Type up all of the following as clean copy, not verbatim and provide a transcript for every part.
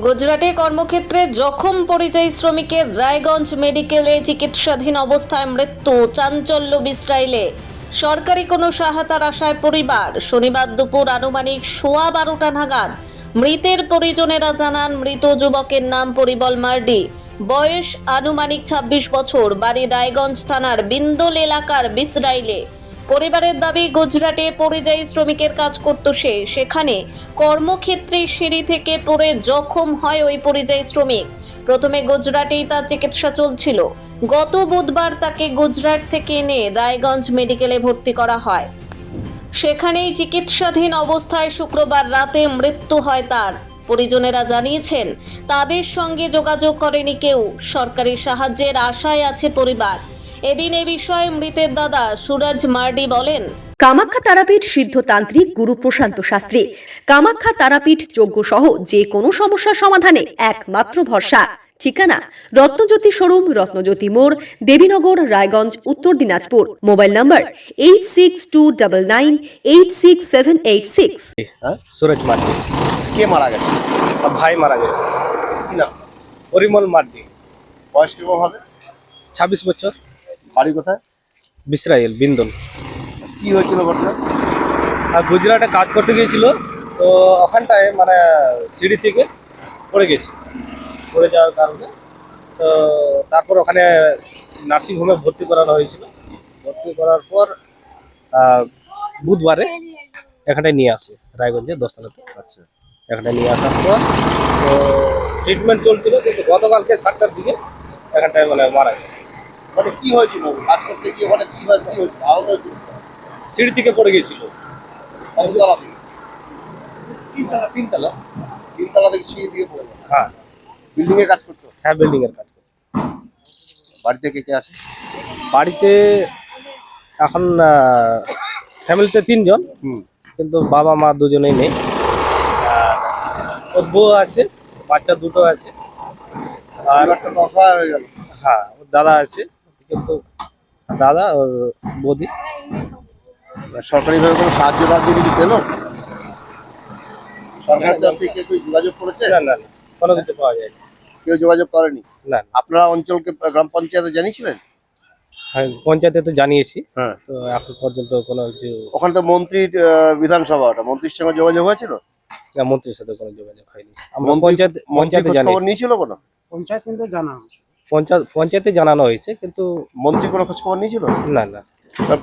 গুজরাটে কর্মক্ষেত্রে জখম পরিযায়ী শ্রমিকের রায়গঞ্জ মেডিকেলে চিকিৎসাধীন অবস্থায় মৃত্যু, চাঞ্চল্য ইসরায়েলে। সরকারি কোনো সহায়তার আশায় পরিবার। শনিবার দুপুর আনুমানিক 12:15 নাগাদ মৃতের পরিজনেরা জানান মৃত যুবকের নাম পরিমল মার্ডি, বয়স আনুমানিক 26 বছর, বাড়ি রায়গঞ্জ থানার বিন্দোল এলাকার ইসরায়েলে। পরিবারের দাবি, গুজরাটে পরিযায়ী শ্রমিকের কাজ করত সে। সেখানে কর্মক্ষেত্রে সিঁড়ি থেকে পড়ে জখম হয় ওই পরিযায়ী শ্রমিক। প্রথমে গুজরাটেই তার চিকিৎসা চলছিল। গত বুধবার তাকে গুজরাট থেকে এনে রায়গঞ্জ মেডিকেলে ভর্তি করা হয়। সেখানেই চিকিৎসাধীন অবস্থায় শুক্রবার রাতে মৃত্যু হয় তার। পরিজনেরা জানিয়েছেন তাদের সঙ্গে যোগাযোগ করেনি কেউ। সরকারি সাহায্যের আশায় আছে পরিবার। এদিন এ বিষয়ে মৃতের দাদা সুরজ মার্ডি বলেন, কামাখ্যা তারাপীঠ সিদ্ধতান্ত্রিক গুরু প্রশান্ত শাস্ত্রী। কামাখ্যা তারাপীঠ যজ্ঞ সহ যে কোনো সমস্যার সমাধানে একমাত্র ভরসা। ঠিকানা রত্নজ্যোতি শোরুম, রত্নজ্যোতি মোড়, দেবীনগর, রায়গঞ্জ, উত্তর দিনাজপুর। Mobile number 8629986786। সুরজ মার্ডি। কে মারা গেছে? ভাই মারা গেছে। কি নাম? পরিমল মার্ডি, বয়স কেমন হবে? 26 বছর, বাড়ি কোথায়? ইসরায়েল, বিন্দল। কি হয়েছিল ঘটনা? আর গুজরাটে কাজ করতে গিয়েছিল, তো ওখানটায় মানে সিঁড়ি থেকে পড়ে গেছে। পড়ে যাওয়ার কারণে তো তারপর ওখানে নার্সিংহোমে ভর্তি করানো হয়েছিল। ভর্তি করার পর বুধবারে এখানটায় নিয়ে আসে, রায়গঞ্জে 10তলাতে। আচ্ছা, এখানটায় নিয়ে আসার পর তো ট্রিটমেন্ট চলছিল, কিন্তু গতকালকে 7টার দিকে এখানটায় মানে মারা গেছে। মানে কি হয়েছিল? কাজ করতে গিয়ে ওখানে কি হয়েছিল? আহত হয়েছিল? সিঁড়ি থেকে পড়ে গেছিল। কততলা থেকে? তিনতলা। তিনতলা থেকে সিঁড়ি দিয়ে পড়ে গেল। হ্যাঁ বিল্ডিং এর কাজ করতো? হ্যাঁ, বিল্ডিং এর কাজ করে। বাড়িতে কে কে আছে? বাড়িতে এখন ফ্যামিলিতে 3 জন, কিন্তু বাবা মা দুজনেই নেই। আর ওর বউ আছে, বাচ্চা দুটো আছে। আর একটা তো অসহায় হয়ে গেল। হ্যাঁ, ওর দাদা আছে, কিন্তু দাদা ওর বৌদি। সরকারিভাবে কোনো সাহায্য টাহায্য কিছু পেল? সরকারের তরফ থেকে কেউ যোগাযোগ করেছে? না না না, কোনো কিছু পাওয়া যায়নি। কেউ যোগাযোগ করেনি? না। আপনারা অঞ্চলকে গ্রাম পঞ্চায়েতে জানিয়েছিলেন? হ্যাঁ, পঞ্চায়েতে তো জানিয়েছি, হ্যাঁ। তো এখন পর্যন্ত কোনো কিছু। ওখানে তো মন্ত্রীর বিধানসভা, ওটা মন্ত্রীর সঙ্গে যোগাযোগ হয়েছিল? না, মন্ত্রীর সাথে কোনো যোগাযোগ হয়নি। আমরা মন্ত্রী পঞ্চায়েতে খোঁজ জানি। খবর নিয়েছিল কোনো? পঞ্চায়েতে জানানো হয়েছে, কিন্তু মন্ত্রী কোনো খোঁজ খবর নিয়েছিল? না না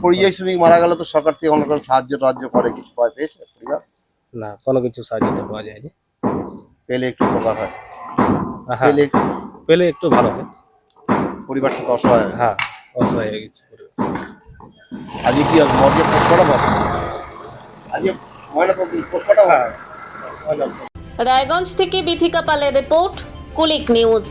পরিযায়ী শ্রমিক মারা গেল, তো সরকার থেকে অন্য কোনো সাহায্য টাহায্য করে কিছু পেয়েছে পরিবার? না, কোনো কিছু সাহায্য তো পাওয়া যায়নি। পেলে একটু উপকার হয়। হ্যাঁ, পেলে পেলে একটু ভালো হয়। পরিবারটা তো অসহায় হয়। হ্যাঁ, অসহায় হয়ে গেছে। আজকে কি মর্গে পোস্ট করাবো? আজকে ময়না পোস্ট করাবো? হ্যাঁ। রায়গঞ্জ থেকে বিথিকা পালের রিপোর্ট, কুলিক নিউজ।